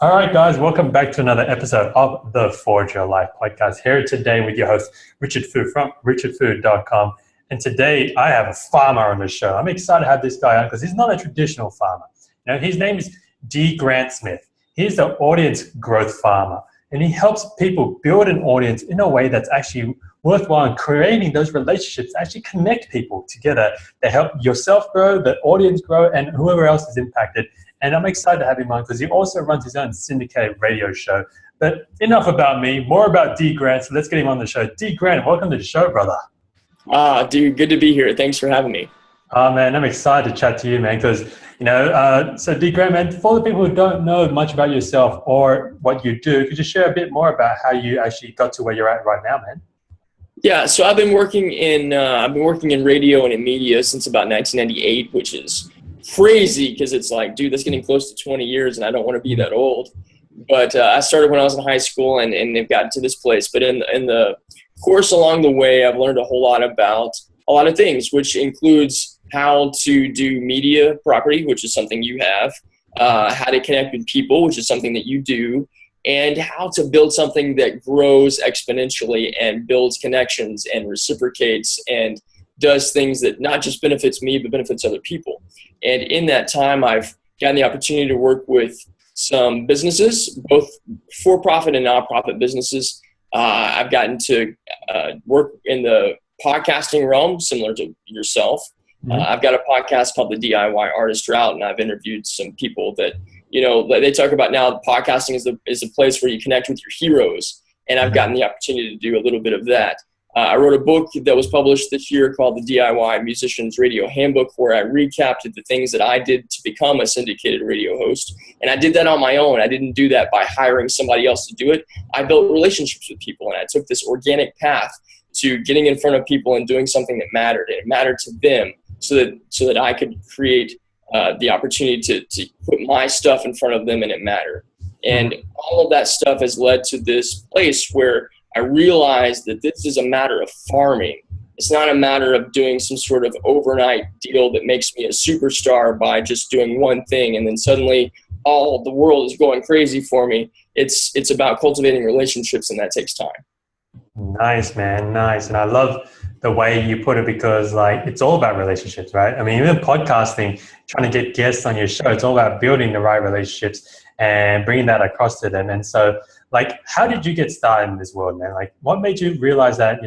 All right, guys, welcome back to another episode of the Forge Your Life podcast. Here today with your host, Richard Fu from richardfu.com. And today I have a farmer on the show. I'm excited to have this guy on because he's not a traditional farmer. Now, his name is D. Grant Smith. He's the audience growth farmer, and he helps people build an audience in a way that's actually worthwhile and creating those relationships, actually connect people together to help yourself grow, the audience grow, and whoever else is impacted. And I'm excited to have him on because he also runs his own syndicated radio show. But enough about me, more about D. Grant. So let's get him on the show. D. Grant, welcome to the show, brother. Dude, good to be here. Thanks for having me. Oh, man, I'm excited to chat to you, man, because, so D. Grant, man, for the people who don't know much about yourself or what you do, could you share a bit more about how you actually got to where you're at right now, man? Yeah, so I've been working in radio and in media since about 1998, which is crazy because it's like, dude, that's getting close to 20 years, and I don't want to be that old. But I started when I was in high school, and they've gotten to this place. But in the course along the way, I've learned a whole lot about a lot of things, which includes how to do media property, which is something you have, how to connect with people, which is something that you do, and how to build something that grows exponentially and builds connections and reciprocates and does things that not just benefits me, but benefits other people. And in that time, I've gotten the opportunity to work with some businesses, both for-profit and nonprofit businesses. I've gotten to work in the podcasting realm, similar to yourself. I've got a podcast called the DIY Artist Route, and I've interviewed some people that, they talk about now podcasting is a place where you connect with your heroes. And I've gotten the opportunity to do a little bit of that. I wrote a book that was published this year called the DIY Musician's Radio Handbook, where I recapped the things that I did to become a syndicated radio host. And I did that on my own. I didn't do that by hiring somebody else to do it. I built relationships with people, and I took this organic path to getting in front of people and doing something that mattered, and it mattered to them, so that I could create the opportunity to put my stuff in front of them and it mattered. And all of that stuff has led to this place where I realized that this is a matter of farming. It's not a matter of doing some sort of overnight deal that makes me a superstar by just doing one thing and then suddenly all the world is going crazy for me. It's about cultivating relationships, and that takes time. Nice, man. Nice. And I love the way you put it because, it's all about relationships, right? I mean, even podcasting, trying to get guests on your show, it's all about building the right relationships and bringing that across to them. And so, how did you get started in this world, man? What made you realize that,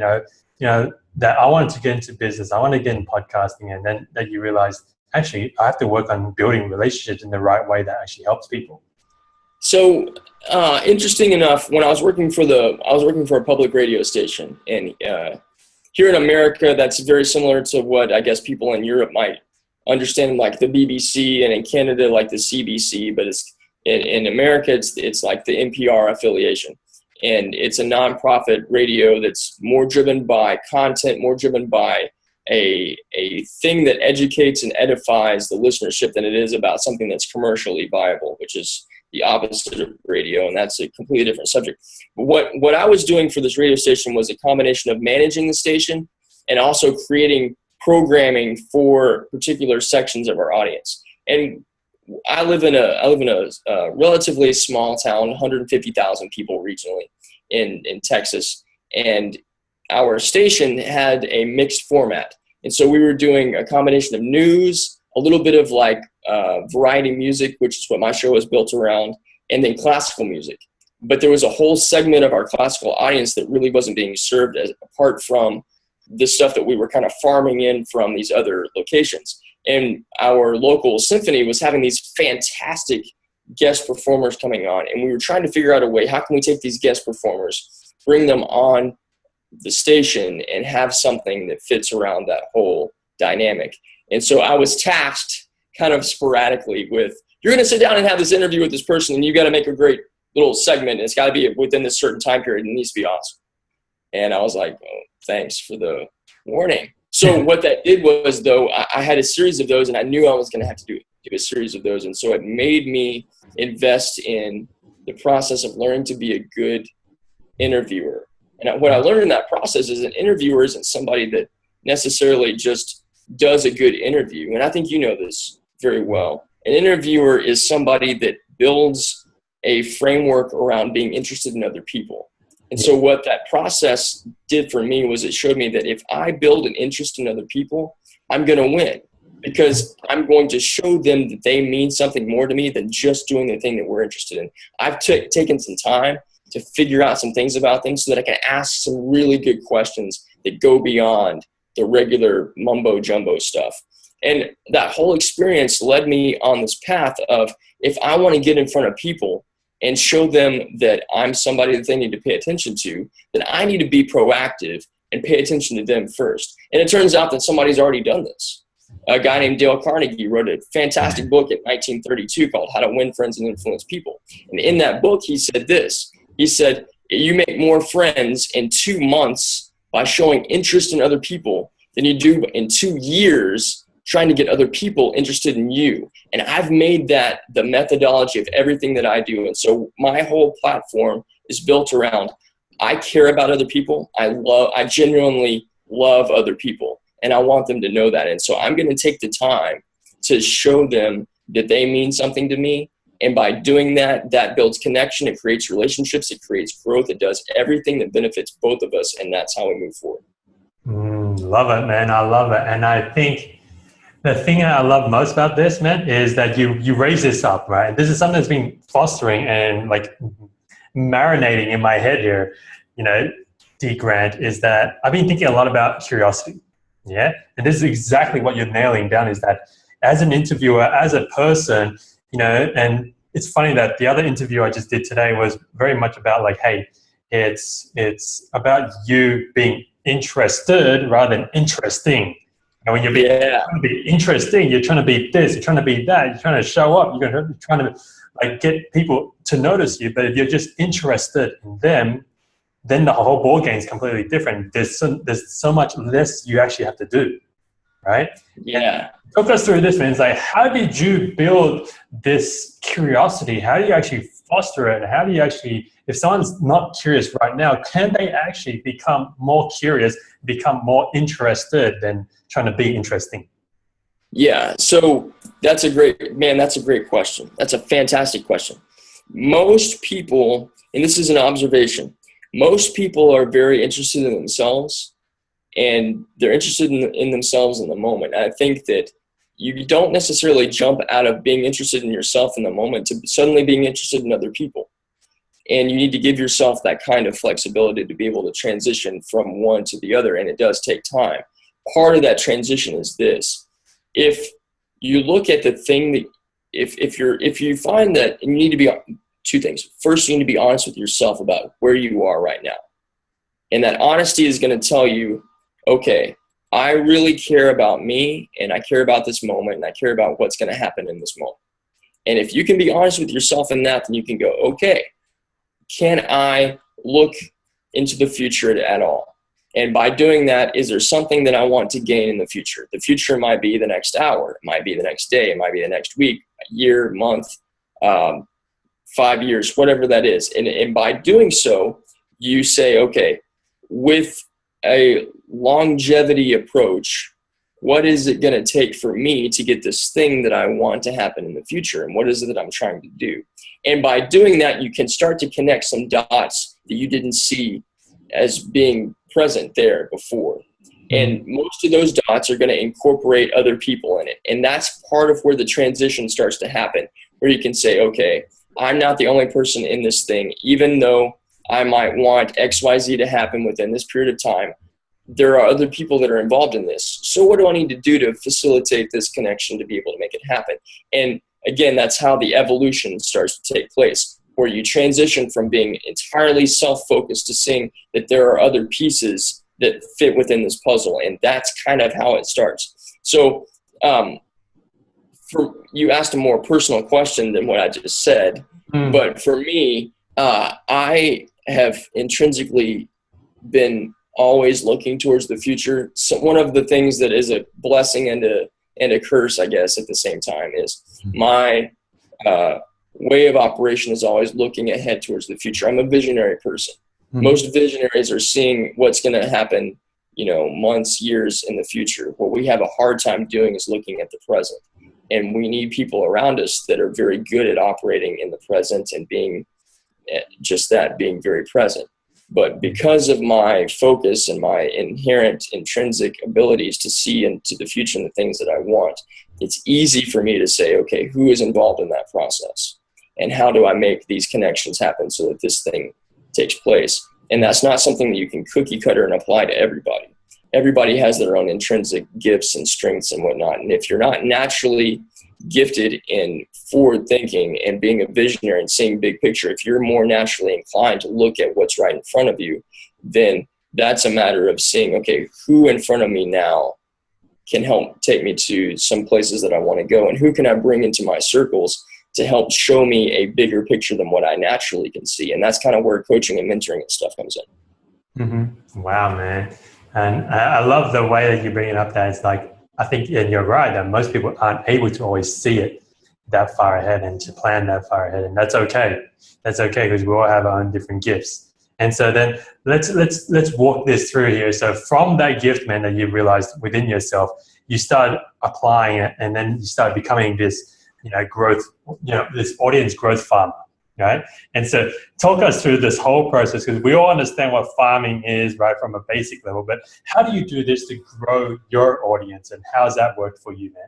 that I wanted to get into business, I want to get in podcasting, and then that you realized, actually, I have to work on building relationships in the right way that actually helps people? So, interesting enough, when I was working for a public radio station, and here in America, that's very similar to what I guess people in Europe might understand, like the BBC, and in Canada, like the CBC, but in America, it's like the NPR affiliation. And it's a nonprofit radio that's more driven by content, more driven by a thing that educates and edifies the listenership than it is about something that's commercially viable, which is the opposite of radio, and that's a completely different subject. But what I was doing for this radio station was a combination of managing the station and also creating programming for particular sections of our audience. And I live in a relatively small town, 150,000 people regionally in Texas, and our station had a mixed format. And so we were doing a combination of news, a little bit of variety music, which is what my show was built around, and then classical music. But there was a whole segment of our classical audience that really wasn't being served apart from the stuff that we were kind of farming in from these other locations. And our local symphony was having these fantastic guest performers coming on. And we were trying to figure out a way, how can we take these guest performers, bring them on the station, and have something that fits around that whole dynamic. And so I was tasked kind of sporadically with, you're going to sit down and have this interview with this person, and you got to make a great little segment. And it's got to be within this certain time period. And it needs to be awesome. And I was like, oh, thanks for the warning. So what that did was, though, I had a series of those, and I knew I was going to have to do a series of those. And so it made me invest in the process of learning to be a good interviewer. And what I learned in that process is an interviewer isn't somebody that necessarily just does a good interview. And I think you know this very well. An interviewer is somebody that builds a framework around being interested in other people. And so what that process did for me was it showed me that if I build an interest in other people, I'm going to win, because I'm going to show them that they mean something more to me than just doing the thing that we're interested in. I've taken some time to figure out some things about them so that I can ask some really good questions that go beyond the regular mumbo jumbo stuff. And that whole experience led me on this path of, if I want to get in front of people and show them that I'm somebody that they need to pay attention to, then I need to be proactive and pay attention to them first. And it turns out that somebody's already done this. A guy named Dale Carnegie wrote a fantastic book in 1932 called How to Win Friends and Influence People. And in that book, he said this. He said, you make more friends in 2 months by showing interest in other people than you do in 2 years trying to get other people interested in you. And I've made that the methodology of everything that I do. And so my whole platform is built around, I care about other people. I genuinely love other people, and I want them to know that. And so I'm going to take the time to show them that they mean something to me. And by doing that, that builds connection. It creates relationships. It creates growth. It does everything that benefits both of us. And that's how we move forward. Love it, man. I love it. And I think the thing I love most about this, man, is that you raise this up, right? This is something that's been fostering and like marinating in my head here, D. Grant, is that I've been thinking a lot about curiosity. Yeah. And this is exactly what you're nailing down, is that as an interviewer, as a person, and it's funny that the other interview I just did today was very much about like, hey, it's about you being interested rather than interesting. And when you're trying to be interesting, you're trying to be this, you're trying to be that, you're trying to show up, you're trying to like get people to notice you. But if you're just interested in them, then the whole ball game is completely different. There's so much less you actually have to do, right? Yeah. Talk us through this, man. It's like, how did you build this curiosity? How do you actually foster it? And how do you actually, if someone's not curious right now, can they actually become more curious, become more interested than trying to be interesting? Yeah. So that's a great question. That's a fantastic question. Most people, and this is an observation, most people are very interested in themselves, and they're interested in themselves in the moment. And I think that you don't necessarily jump out of being interested in yourself in the moment to suddenly being interested in other people. And you need to give yourself that kind of flexibility to be able to transition from one to the other. And it does take time. Part of that transition is this. If you look at the thing that, if you find that, and you need to be, two things. First, you need to be honest with yourself about where you are right now. And that honesty is going to tell you, okay, I really care about me, and I care about this moment, and I care about what's going to happen in this moment. And if you can be honest with yourself in that, then you can go, okay, can I look into the future at all? And by doing that, is there something that I want to gain in the future? The future might be the next hour. It might be the next day. It might be the next week, year, month, 5 years, whatever that is. And by doing so, you say, okay, with a longevity approach, what is it going to take for me to get this thing that I want to happen in the future? And what is it that I'm trying to do? And by doing that, you can start to connect some dots that you didn't see as being present there before. And most of those dots are going to incorporate other people in it. And that's part of where the transition starts to happen, where you can say, okay, I'm not the only person in this thing. Even though I might want XYZ to happen within this period of time, there are other people that are involved in this. So what do I need to do to facilitate this connection to be able to make it happen? And again, that's how the evolution starts to take place, where you transition from being entirely self-focused to seeing that there are other pieces that fit within this puzzle. And that's kind of how it starts. So you asked a more personal question than what I just said. But for me, I have intrinsically been always looking towards the future. So one of the things that is a blessing and a curse, I guess, at the same time is my way of operation is always looking ahead towards the future. I'm a visionary person. Most visionaries are seeing what's going to happen, months, years in the future. What we have a hard time doing is looking at the present. And we need people around us that are very good at operating in the present and being just that, being very present. But because of my focus and my inherent intrinsic abilities to see into the future and the things that I want, it's easy for me to say, okay, who is involved in that process? And how do I make these connections happen so that this thing takes place? And that's not something that you can cookie cutter and apply to everybody. Everybody has their own intrinsic gifts and strengths and whatnot. And if you're not naturally gifted in forward thinking and being a visionary and seeing big picture, if you're more naturally inclined to look at what's right in front of you, then that's a matter of seeing, okay, who in front of me now can help take me to some places that I want to go, and who can I bring into my circles to help show me a bigger picture than what I naturally can see. And that's kind of where coaching and mentoring and stuff comes in. Mm-hmm. Wow, man. And I love the way that you bring it up there. It's like, I think, and you're right, that most people aren't able to always see it that far ahead and to plan that far ahead. And that's okay. That's okay, because we all have our own different gifts. And so then let's walk this through here. So from that gift, man, that you realized within yourself, you start applying it, and then you start becoming this, growth, this audience growth farmer, right? And so talk us through this whole process, because we all understand what farming is, right, from a basic level, but how do you do this to grow your audience, and how's that worked for you, man?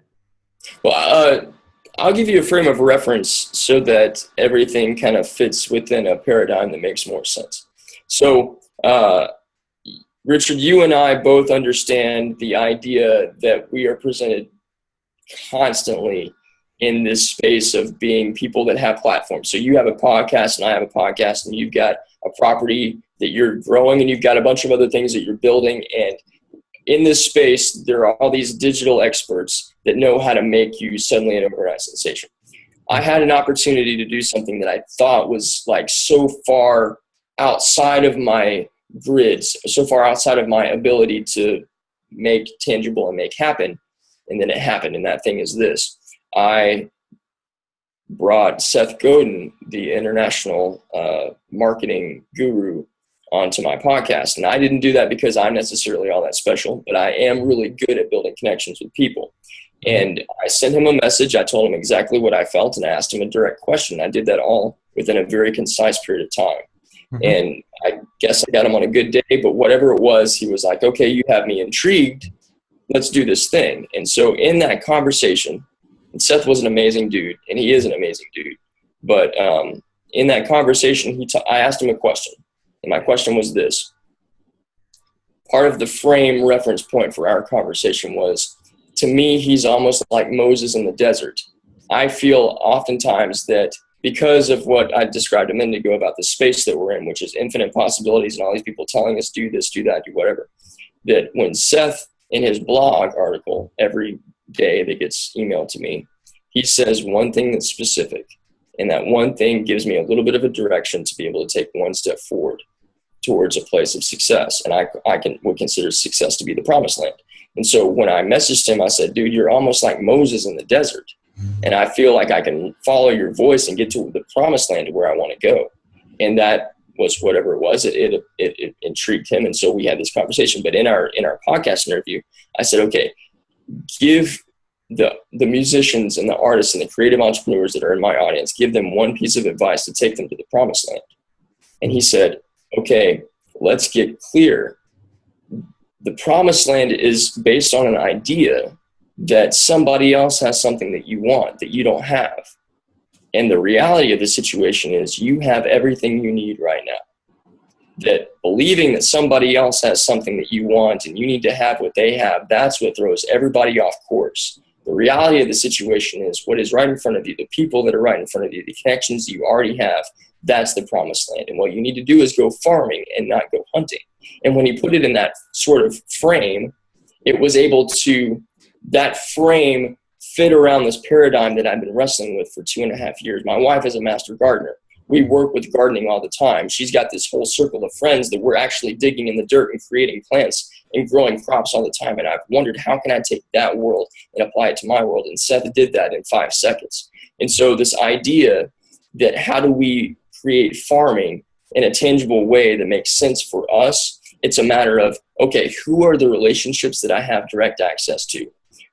Well, I'll give you a frame of reference so that everything kind of fits within a paradigm that makes more sense. So, Richard, you and I both understand the idea that we are presented constantly in this space of being people that have platforms. So you have a podcast and I have a podcast, and you've got a property that you're growing, and you've got a bunch of other things that you're building. And in this space, there are all these digital experts that know how to make you suddenly an overnight sensation. I had an opportunity to do something that I thought was like so far outside of my grids, so far outside of my ability to make tangible and make happen. And then it happened. And that thing is this. I brought Seth Godin, the international marketing guru, onto my podcast. And I didn't do that because I'm necessarily all that special, but I am really good at building connections with people. And I sent him a message. I told him exactly what I felt, and I asked him a direct question. I did that all within a very concise period of time. Mm-hmm. And I guess I got him on a good day, but whatever it was, he was like, okay, you have me intrigued. Let's do this thing. And so in that conversation, and Seth was an amazing dude, and he is an amazing dude. But in that conversation, I asked him a question. And my question was this. Part of the frame reference point for our conversation was, to me, he's almost like Moses in the desert. I feel oftentimes that because of what I described a minute ago about the space that we're in, which is infinite possibilities and all these people telling us do this, do that, do whatever, that when Seth, in his blog article every day that gets emailed to me, he says one thing that's specific. And that one thing gives me a little bit of a direction to be able to take one step forward towards a place of success. And I would consider success to be the promised land. And so when I messaged him, I said, dude, you're almost like Moses in the desert. And I feel like I can follow your voice and get to the promised land to where I want to go. And that was whatever it was. It intrigued him. And so we had this conversation. But in our podcast interview, I said, okay, give the musicians and the artists and the creative entrepreneurs that are in my audience, give them one piece of advice to take them to the promised land. And he said, okay, let's get clear. The promised land is based on an idea that somebody else has something that you want that you don't have. And the reality of the situation is you have everything you need right now. That believing that somebody else has something that you want and you need to have what they have, that's what throws everybody off course. The reality of the situation is what is right in front of you, the people that are right in front of you, the connections you already have, that's the promised land. And what you need to do is go farming and not go hunting. And when he put it in that sort of frame, it was able to, that frame fit around this paradigm that I've been wrestling with for 2.5 years. My wife is a master gardener. We work with gardening all the time. She's got this whole circle of friends that we're actually digging in the dirt and creating plants and growing crops all the time. And I've wondered, how can I take that world and apply it to my world? And Seth did that in 5 seconds. And so this idea that how do we create farming in a tangible way that makes sense for us, it's a matter of, okay, who are the relationships that I have direct access to?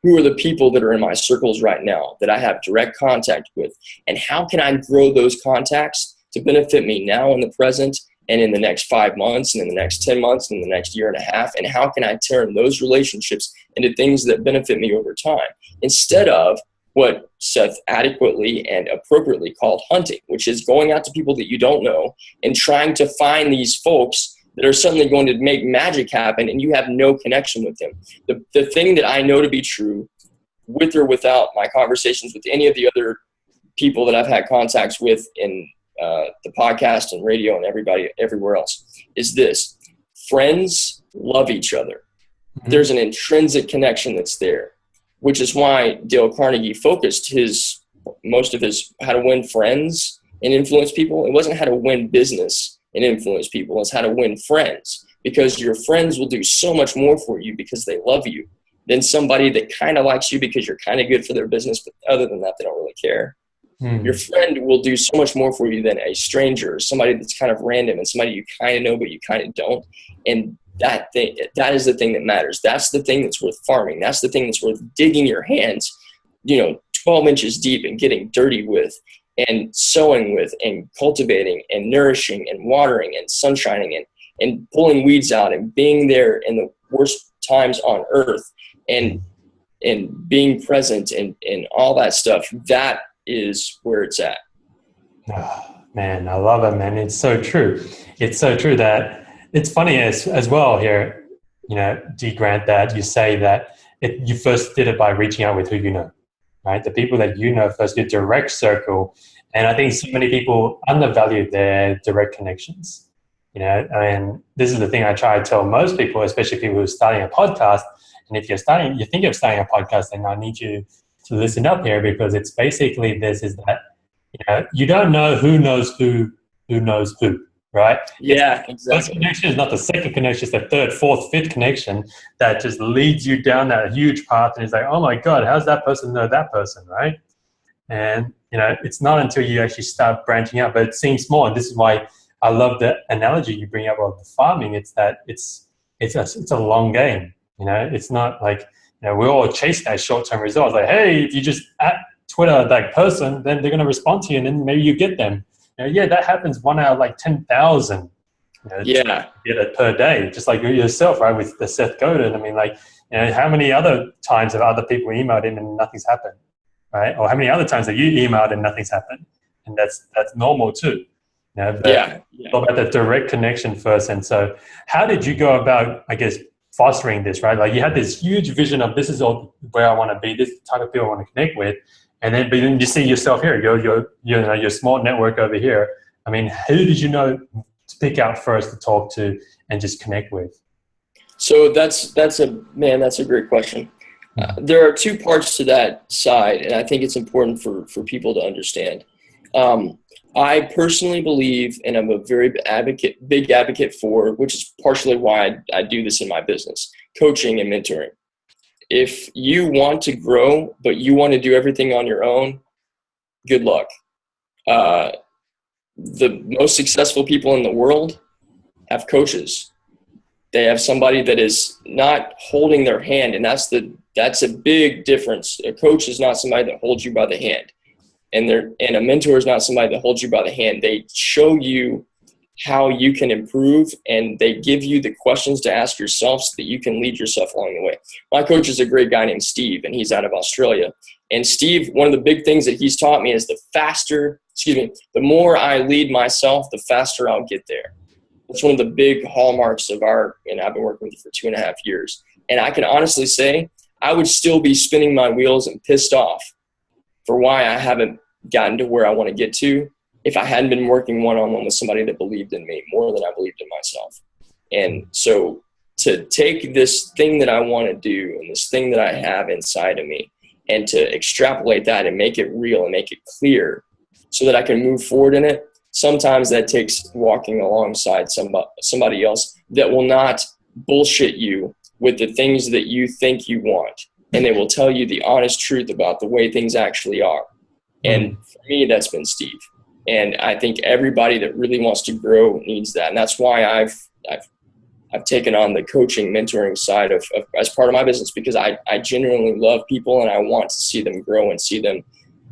who are the people that are in my circles right now that I have direct contact with, and how can I grow those contacts to benefit me now in the present and in the next 5 months and in the next 10 months and in the next year and a half, and how can I turn those relationships into things that benefit me over time, instead of what Seth adequately and appropriately called hunting, which is going out to people that you don't know and trying to find these folks that are suddenly going to make magic happen and you have no connection with them. The thing that I know to be true, with or without my conversations with any of the other people that I've had contacts with in the podcast and radio and everybody everywhere else, is this: friends love each other. Mm-hmm. There's an intrinsic connection that's there, which is why Dale Carnegie focused most of his how to win friends and influence people. It wasn't how to win business and influence people. It's how to win friends, because your friends will do so much more for you because they love you than somebody that kind of likes you because you're kind of good for their business, but other than that, they don't really care. Your friend will do so much more for you than a stranger, somebody that's kind of random and somebody you kind of know but you kind of don't. And that is the thing that matters. That's the thing that's worth farming. That's the thing that's worth digging your hands, 12 inches deep and getting dirty with and sowing with and cultivating and nourishing and watering and sunshining and pulling weeds out and being there in the worst times on earth and being present and all that stuff. That is where it's at. Oh, man, I love it, man. It's so true. It's so true that it's funny as well here, D. Grant, that you say that you first did it by reaching out with who you know, right? The people that you know first, your direct circle. And I think so many people undervalue their direct connections, and this is the thing I try to tell most people, especially people who are starting a podcast. And if you think of starting a podcast, then I need you to listen up here, because it's basically this is that, you don't know who knows who knows who, right? Yeah, exactly. First connection is not the second connection, it's the third, fourth, fifth connection that just leads you down that huge path. And it's like, oh my God, how's that person know that person, right? And, it's not until you actually start branching out, but it seems small. And this is why I love the analogy you bring up of the farming. It's that it's a long game. It's not like, we're all chasing that short-term results. Like, hey, if you just at Twitter that person, then they're going to respond to you, and then maybe you get them. That happens 1 out of like 10,000. Yeah, get it per day, just like yourself, right? With the Seth Godin. I mean, like, how many other times have other people emailed him and nothing's happened, right? Or how many other times have you emailed and nothing's happened? And that's normal too. Yeah. About the direct connection first. And so, how did you go about, I guess, fostering this, right? Like, you had this huge vision of this is all where I want to be, this type of people I want to connect with, but then you see yourself here, your small network over here. I mean, who did you know to pick out first to talk to and just connect with? So that's a great question. There are two parts to that side, and I think it's important for people to understand. I personally believe, and I'm a very big advocate for, which is partially why I do this in my business, coaching and mentoring. If you want to grow, but you want to do everything on your own, good luck. The most successful people in the world have coaches. They have somebody that is not holding their hand, and that's a big difference. A coach is not somebody that holds you by the hand. And a mentor is not somebody that holds you by the hand. They show you how you can improve, and they give you the questions to ask yourself so that you can lead yourself along the way. My coach is a great guy named Steve, and he's out of Australia. And Steve, one of the big things that he's taught me is the more I lead myself, the faster I'll get there. That's one of the big hallmarks of and I've been working with him for 2.5 years. And I can honestly say I would still be spinning my wheels and pissed off for why I haven't gotten to where I want to get to if I hadn't been working one-on-one with somebody that believed in me more than I believed in myself. And so to take this thing that I want to do and this thing that I have inside of me and to extrapolate that and make it real and make it clear so that I can move forward in it, sometimes that takes walking alongside somebody else that will not bullshit you with the things that you think you want. And they will tell you the honest truth about the way things actually are. And for me, that's been Steve. And I think everybody that really wants to grow needs that. And that's why I've I've taken on the coaching, mentoring side of as part of my business, because I genuinely love people and I want to see them grow and see them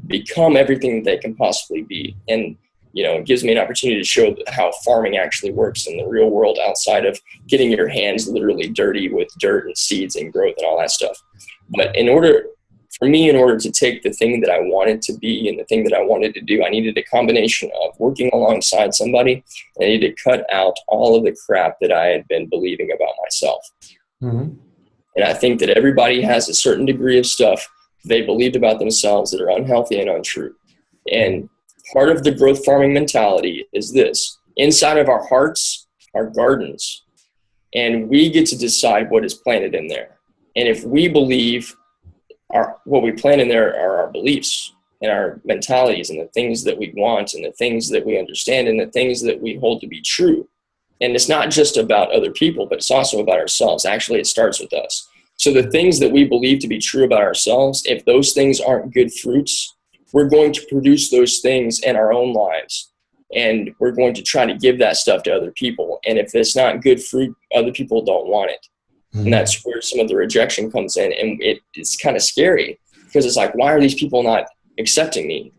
become everything that they can possibly be. And, it gives me an opportunity to show how farming actually works in the real world outside of getting your hands literally dirty with dirt and seeds and growth and all that stuff. But in order to take the thing that I wanted to be and the thing that I wanted to do, I needed a combination of working alongside somebody. I needed to cut out all of the crap that I had been believing about myself. Mm-hmm. And I think that everybody has a certain degree of stuff they believed about themselves that are unhealthy and untrue. And part of the growth farming mentality is this: inside of our hearts are gardens, and we get to decide what is planted in there. And if we believe what we plant in there are our beliefs and our mentalities and the things that we want and the things that we understand and the things that we hold to be true. And it's not just about other people, but it's also about ourselves. Actually, it starts with us. So the things that we believe to be true about ourselves, if those things aren't good fruits, we're going to produce those things in our own lives. And we're going to try to give that stuff to other people. And if it's not good fruit, other people don't want it. And that's where some of the rejection comes in. And it's kind of scary because it's like, why are these people not accepting me?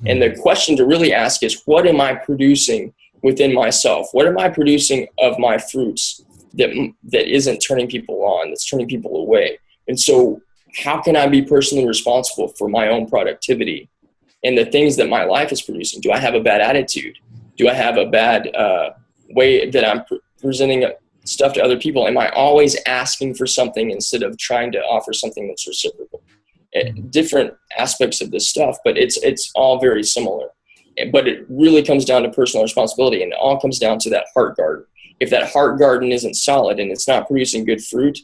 And the question to really ask is, what am I producing within myself? What am I producing of my fruits that isn't turning people on, that's turning people away? And so how can I be personally responsible for my own productivity and the things that my life is producing? Do I have a bad attitude? Do I have a bad way that I'm presenting stuff to other people? Am I always asking for something instead of trying to offer something that's reciprocal? Different aspects of this stuff, but it's all very similar. But it really comes down to personal responsibility, and it all comes down to that heart garden. If that heart garden isn't solid and it's not producing good fruit,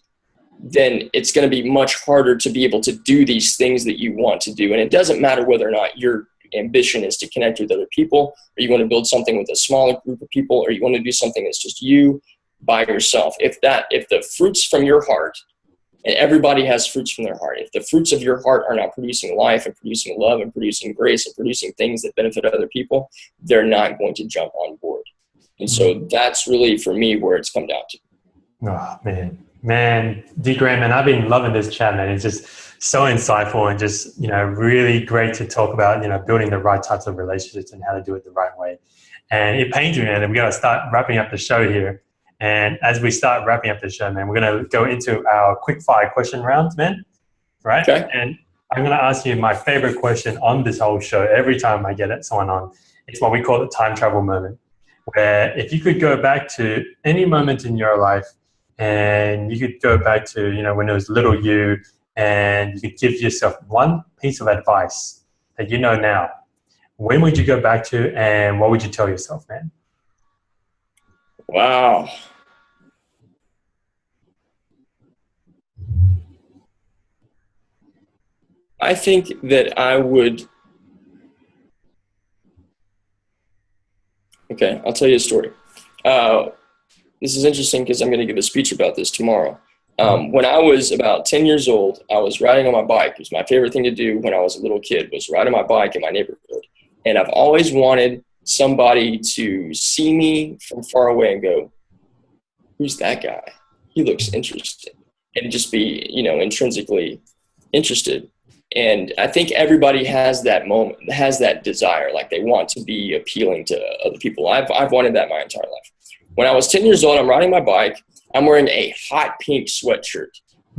then it's going to be much harder to be able to do these things that you want to do. And it doesn't matter whether or not your ambition is to connect with other people, or you want to build something with a smaller group of people, or you want to do something that's just you by yourself. If the fruits from your heart, and everybody has fruits from their heart, if the fruits of your heart are not producing life and producing love and producing grace and producing things that benefit other people, they're not going to jump on board. And so that's really, for me, where it's come down to. Oh, man, D. Graham, man, I've been loving this chat, man. It's just so insightful and just, really great to talk about, building the right types of relationships and how to do it the right way. And it pains me, man, that we got to start wrapping up the show here. And as we start wrapping up the show, man, we're going to go into our quick fire question rounds, man. Right? Okay. And I'm going to ask you my favorite question on this whole show every time I get someone on. It's what we call the time travel moment, where if you could go back to any moment in your life and you could go back to, when it was little you, and you could give yourself one piece of advice that you know now, when would you go back to and what would you tell yourself, man? Wow. I think that I would. Okay, I'll tell you a story. This is interesting because I'm going to give a speech about this tomorrow. When I was about 10 years old, I was riding on my bike. It was my favorite thing to do when I was a little kid, was ride on my bike in my neighborhood. And I've always wanted somebody to see me from far away and go, who's that guy? He looks interesting. And just be, intrinsically interested. And I think everybody has that moment, has that desire, like they want to be appealing to other people. I've wanted that my entire life. When I was 10 years old, I'm riding my bike. I'm wearing a hot pink sweatshirt,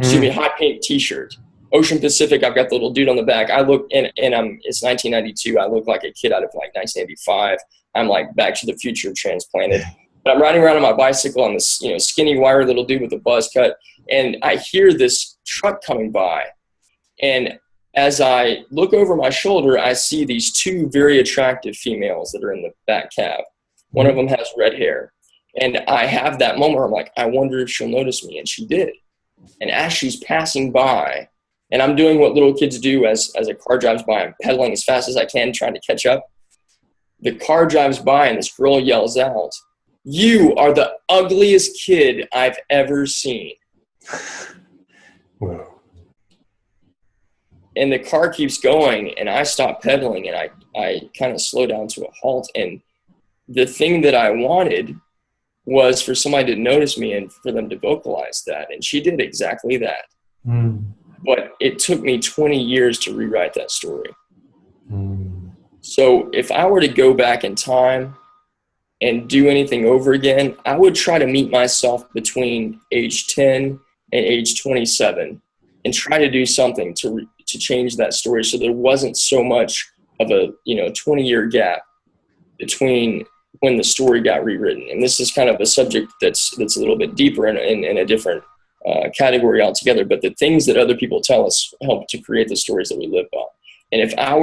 hot pink t-shirt. Ocean Pacific, I've got the little dude on the back. I look, and it's 1992. I look like a kid out of like 1985. I'm like Back to the Future transplanted. But I'm riding around on my bicycle on this, skinny, wiry little dude with a buzz cut. And I hear this truck coming by. And as I look over my shoulder, I see these two very attractive females that are in the back cab. One of them has red hair. And I have that moment where I'm like, I wonder if she'll notice me. And she did. And as she's passing by, and I'm doing what little kids do as a car drives by, I'm pedaling as fast as I can, trying to catch up. The car drives by and this girl yells out, "You are the ugliest kid I've ever seen." Whoa. And the car keeps going, and I stop pedaling, and I kind of slow down to a halt. And the thing that I wanted was for somebody to notice me and for them to vocalize that. And she did exactly that. But it took me 20 years to rewrite that story. So if I were to go back in time and do anything over again, I would try to meet myself between age 10 and age 27 and try to do something to change that story, so there wasn't so much of a 20-year gap between when the story got rewritten. And this is kind of a subject that's a little bit deeper in a different category altogether. But the things that other people tell us help to create the stories that we live by. And if I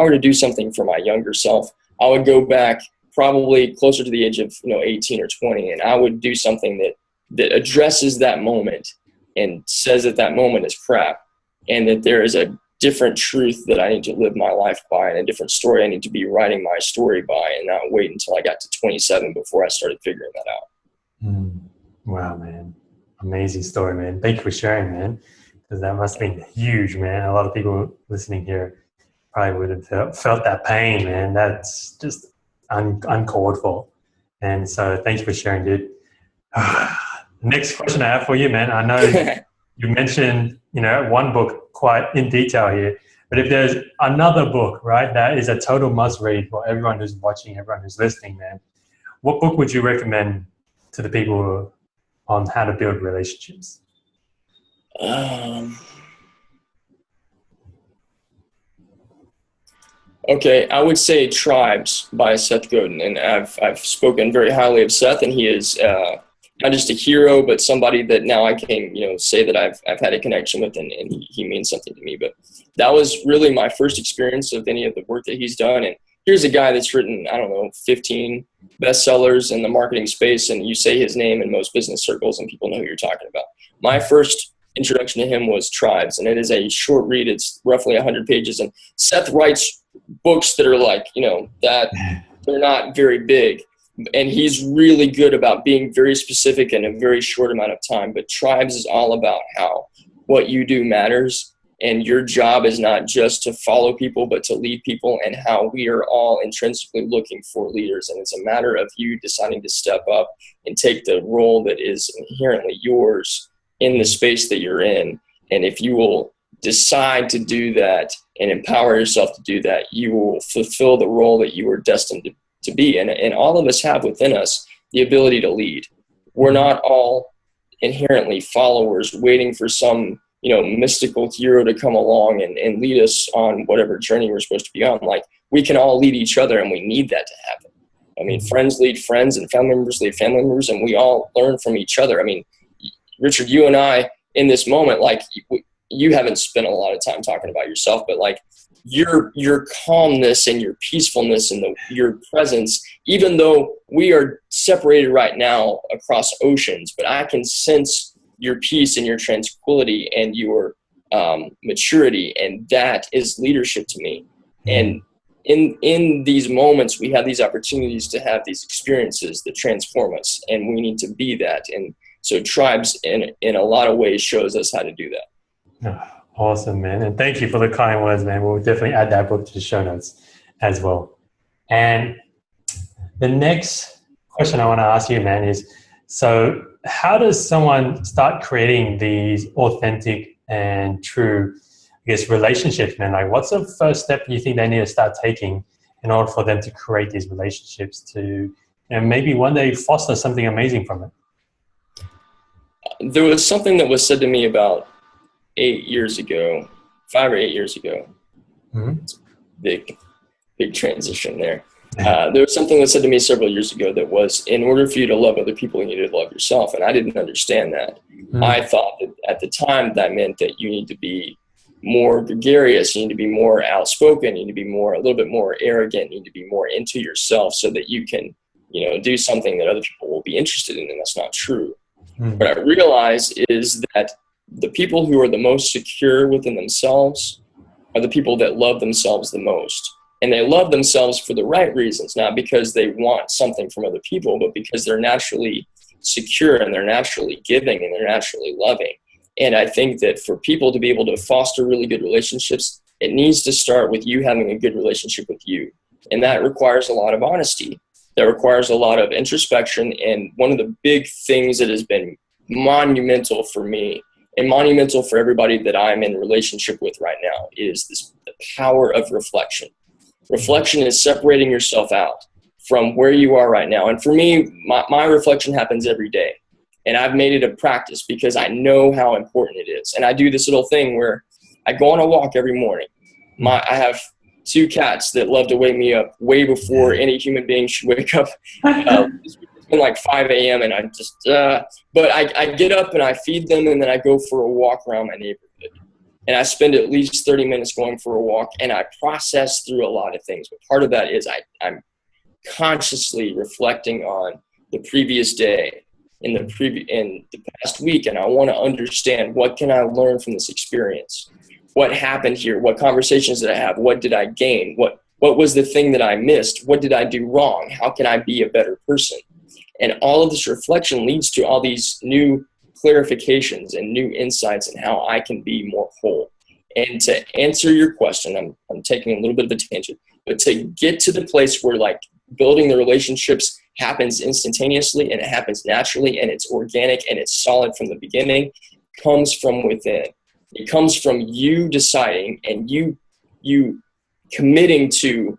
were to do something for my younger self, I would go back probably closer to the age of 18 or 20, and I would do something that addresses that moment and says that moment is crap, and that there is a different truth that I need to live my life by, and a different story I need to be writing my story by, and not wait until I got to 27 before I started figuring that out. Wow, man. Amazing story, man. Thank you for sharing, man, because that must have been huge, man. A lot of people listening here probably would have felt that pain, man. That's just uncalled for. And so thank you for sharing, dude. Next question I have for you, man. I know you mentioned, one book quite in detail here, but if there's another book, right, that is a total must read for everyone who's watching, everyone who's listening, man, what book would you recommend to the people on how to build relationships? Okay, I would say Tribes by Seth Godin, and I've spoken very highly of Seth, and he is not just a hero, but somebody that now I can say that I've had a connection with, and he means something to me. But that was really my first experience of any of the work that he's done. And here's a guy that's written 15 bestsellers in the marketing space, and you say his name in most business circles, and people know who you're talking about. My first introduction to him was Tribes, and it is a short read. It's roughly 100 pages, and Seth writes books that are that they're not very big, and he's really good about being very specific in a very short amount of time. But Tribes is all about how what you do matters, and your job is not just to follow people but to lead people, and how we are all intrinsically looking for leaders, and it's a matter of you deciding to step up and take the role that is inherently yours in the space that you're in. And if you will decide to do that and empower yourself to do that, you will fulfill the role that you were destined to be. And all of us have within us the ability to lead. We're not all inherently followers waiting for some mystical hero to come along and lead us on whatever journey we're supposed to be on. Like, we can all lead each other, and we need that to happen. I mean, friends lead friends, and family members lead family members, and we all learn from each other. I mean, Richard, you and I in this moment, you haven't spent a lot of time talking about yourself, but your calmness and your peacefulness and your presence, even though we are separated right now across oceans, but I can sense your peace and your tranquility and your maturity, and that is leadership to me. And in these moments, we have these opportunities to have these experiences that transform us, and we need to be that. And so Tribes, in a lot of ways, shows us how to do that. Awesome, man. And thank you for the kind words, man. We'll definitely add that book to the show notes as well. And the next question I want to ask you, man, is, so how does someone start creating these authentic and true, relationships, man? Like, what's the first step you think they need to start taking in order for them to create these relationships to, maybe one day foster something amazing from it? There was something that was said to me about 8 years ago, 5 or 8 years ago. Big transition there. There was something that said to me several years ago that was, in order for you to love other people, you need to love yourself. And I didn't understand that. I thought that at the time that meant that you need to be more gregarious, you need to be more outspoken, you need to be a little bit more arrogant, you need to be more into yourself so that you can, do something that other people will be interested in. And that's not true. What I realized is that the people who are the most secure within themselves are the people that love themselves the most. And they love themselves for the right reasons, not because they want something from other people, but because they're naturally secure and they're naturally giving and they're naturally loving. And I think that for people to be able to foster really good relationships, it needs to start with you having a good relationship with you. And that requires a lot of honesty. that requires a lot of introspection. And one of the big things that has been monumental for me and monumental for everybody that I'm in relationship with right now is the power of reflection. Reflection is separating yourself out from where you are right now. And for me, my reflection happens every day. And I've made it a practice because I know how important it is. And I do this little thing where I go on a walk every morning. I have 2 cats that love to wake me up way before any human being should wake up. It's been like 5 a.m. and I just, but I get up and I feed them, and then I go for a walk around my neighborhood. And I spend at least 30 minutes going for a walk, and I process through a lot of things. But part of that is I'm consciously reflecting on the previous day in the past week, and I want to understand, what can I learn from this experience? What happened here? What conversations did I have? What did I gain? What was the thing that I missed? What did I do wrong? How can I be a better person? And all of this reflection leads to all these new clarifications and new insights in how I can be more whole. And to answer your question, I'm taking a little bit of a tangent, but to get to the place where like building the relationships happens instantaneously and it happens naturally and it's organic and it's solid from the beginning, comes from within. It comes from you deciding and you committing to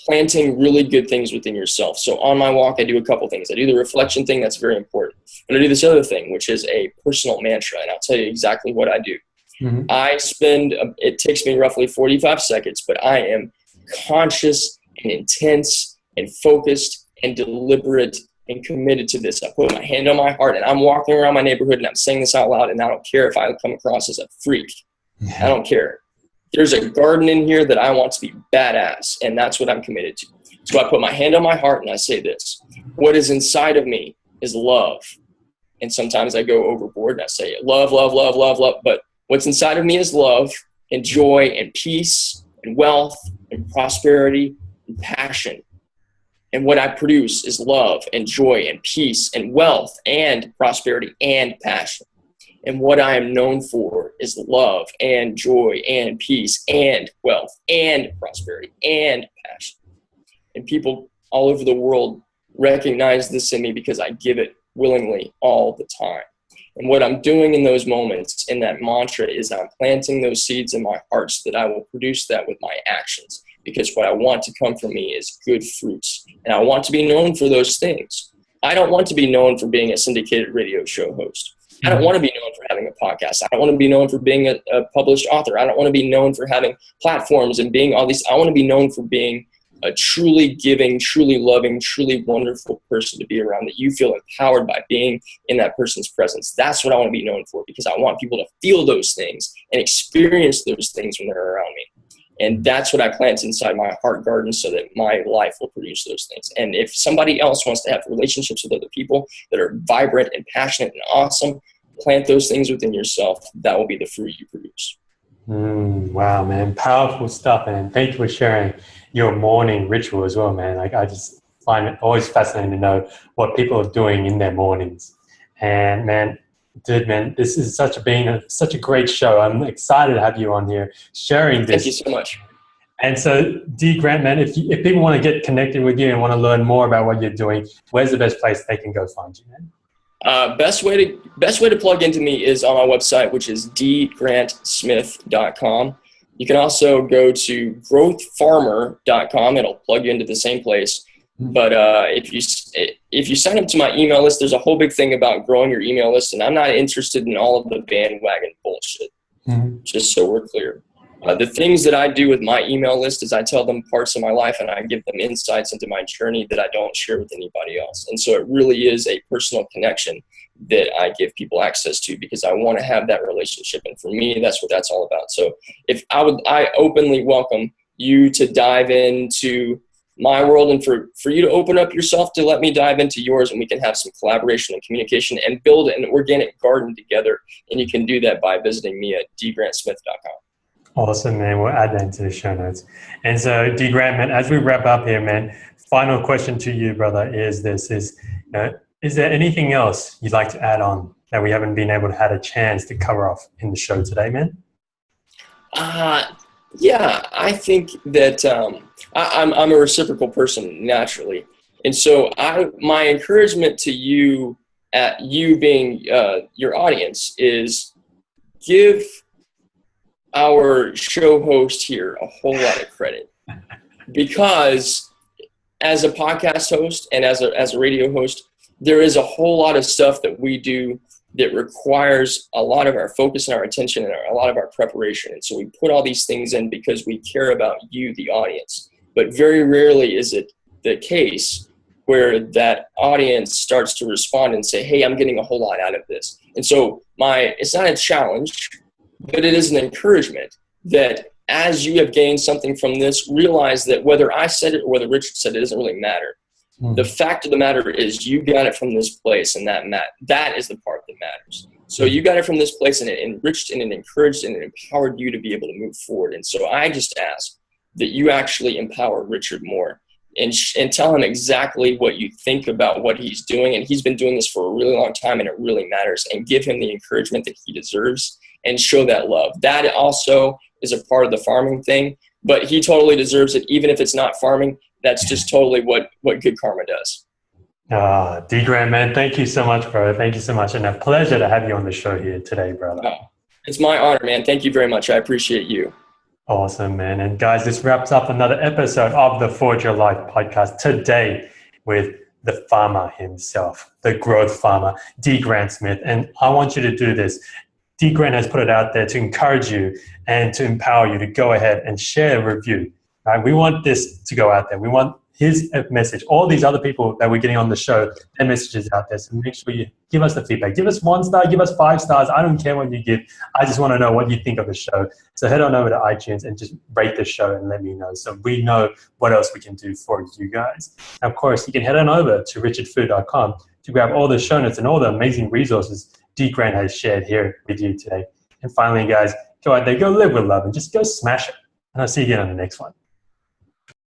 planting really good things within yourself. So on my walk, I do a couple things. I do the reflection thing. That's very important. And I do this other thing, which is a personal mantra. And I'll tell you exactly what I do. Mm-hmm. It takes me roughly 45 seconds, but I am conscious and intense and focused and deliberate and committed to this. I put my hand on my heart and I'm walking around my neighborhood and I'm saying this out loud, and I don't care if I come across as a freak. I don't care. There's a garden in here that I want to be badass, and that's what I'm committed to. So I put my hand on my heart and I say this: what is inside of me is love. And sometimes I go overboard and I say love, love, love, love, love. But what's inside of me is love and joy and peace and wealth and prosperity and passion. And what I produce is love and joy and peace and wealth and prosperity and passion. And what I am known for is love and joy and peace and wealth and prosperity and passion. And people all over the world recognize this in me because I give it willingly all the time. And what I'm doing in those moments, in that mantra, is I'm planting those seeds in my heart so that I will produce that with my actions. Because what I want to come from me is good fruits. And I want to be known for those things. I don't want to be known for being a syndicated radio show host. I don't want to be known for having a podcast. I don't want to be known for being a published author. I don't want to be known for having platforms and being all these. I want to be known for being a truly giving, truly loving, truly wonderful person to be around, that you feel empowered by being in that person's presence. That's what I want to be known for, because I want people to feel those things and experience those things when they're around me. And that's what I plant inside my heart garden so that my life will produce those things. And if somebody else wants to have relationships with other people that are vibrant and passionate and awesome, plant those things within yourself. That will be the fruit you produce. Wow, man. Powerful stuff, man. Thank you for sharing your morning ritual as well, man. I just find it always fascinating to know what people are doing in their mornings. And man, dude, man, this is such a great show. I'm excited to have you on here sharing this. Thank you so much. And so, D. Grant, man, if people want to get connected with you and want to learn more about what you're doing, where's the best place they can go find you, man? Best way to plug into me is on my website, which is dgrantsmith.com. You can also go to growthfarmer.com. It'll plug you into the same place. But if you sign up to my email list, there's a whole big thing about growing your email list, and I'm not interested in all of the bandwagon bullshit. Just so we're clear. The things that I do with my email list is I tell them parts of my life and I give them insights into my journey that I don't share with anybody else. And so it really is a personal connection that I give people access to, because I want to have that relationship. And for me, that's what that's all about. So I openly welcome you to dive into my world, and for you to open up yourself to let me dive into yours, and we can have some collaboration and communication and build an organic garden together. And you can do that by visiting me at dgrantsmith.com. Awesome, man. We'll add that into the show notes. And so, D. Grant, man, as we wrap up here, man, final question to you, brother, is there anything else you'd like to add on that we haven't been able to have a chance to cover off in the show today, man? Yeah, I think that I'm a reciprocal person naturally. And so my encouragement to you, you being your audience, is give our show host here a whole lot of credit, because as a podcast host and as a radio host, there is a whole lot of stuff that we do that requires a lot of our focus and our attention and a lot of our preparation. And so we put all these things in because we care about you, the audience. But very rarely is it the case where that audience starts to respond and say, hey, I'm getting a whole lot out of this. And so it's not a challenge, but it is an encouragement that as you have gained something from this, realize that whether I said it or whether Richard said it doesn't really matter. The fact of the matter is you got it from this place, and that is the part that matters. So you got it from this place, and it enriched and it encouraged and it empowered you to be able to move forward. And so I just ask that you actually empower Richard more and tell him exactly what you think about what he's doing. And he's been doing this for a really long time, and it really matters. And give him the encouragement that he deserves and show that love. That also is a part of the farming thing, but he totally deserves it, even if it's not farming. That's just totally what good karma does. D. Grant, man, thank you so much, bro. Thank you so much. And a pleasure to have you on the show here today, brother. It's my honor, man. Thank you very much. I appreciate you. Awesome, man. And guys, this wraps up another episode of the Forge Your Life podcast today with the farmer himself, the growth farmer, D. Grant Smith. And I want you to do this. D. Grant has put it out there to encourage you and to empower you to go ahead and share a review. Right? We want this to go out there. We want his message. All these other people that we're getting on the show, their messages out there. So make sure you give us the feedback. Give us 1 star, give us 5 stars. I don't care what you give. I just want to know what you think of the show. So head on over to iTunes and just rate the show and let me know, so we know what else we can do for you guys. And of course, you can head on over to richardfood.com to grab all the show notes and all the amazing resources D. Grant has shared here with you today. And finally, guys, go out there, go live with love, and just go smash it. And I'll see you again on the next one.